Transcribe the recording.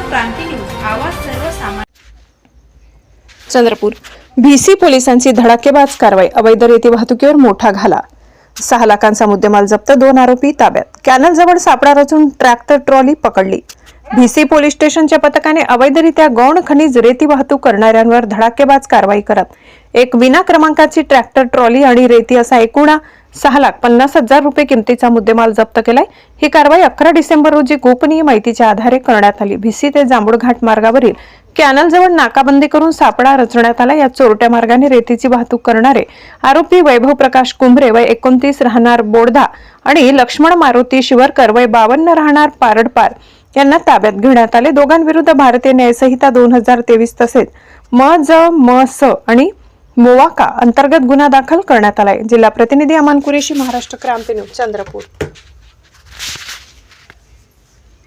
क्रांती news, आवाज सर्वसामान्य. Chandrapur VC पोलिसांची धडाकेबाज कारवाई. अवैध रेती वाहतुकीवर मोठा घाला. 6 लाखांचा मुद्देमाल जप्त. 2 आरोपी ताब्यात. कॅनल जवळ सापळा रचून ट्रॅक्टर ट्रॉली पकडली. VC पोलीस स्टेशनच्या पथकाने अवैधरित्या गौण खनिज रेती वाहतूक करणाऱ्यांवर धडाकेबाज कारवाई करत एक विना क्रमांकाची ट्रॅक्टर ट्रॉली आणि रेती असा एकूण 6,50,000 रुपये किमतीचा मुद्देमाल जप्त केलाय. ही कारवाई 11 डिसेंबर रोजी गोपनीय माहितीच्या आधारे करण्यात आली. VC ते जांभूळघाट मार्गावरील कॅनलजवळ नाकाबंदी करून सापळा रचण्यात आला. या चोरट्या मार्गाने रेतीची वाहतूक करणारे आरोपी वैभव प्रकाश कुंभरे वय 29 राहणार बोडधा आणि लक्ष्मण मारुती शिवरकर वय 52 राहणार पारडपार यांना ताब्यात घेण्यात आले. दोघांविरुद्ध भारतीय न्यायसंहिता 2023 तसेच म.ज.म.स. आणि मोवाका अंतर्गत गुन्हा दाखल करण्यात आलाय. जिल्हा प्रतिनिधी अमन कुरेशी, महाराष्ट्र क्रांती न्यूज, चंद्रपूर.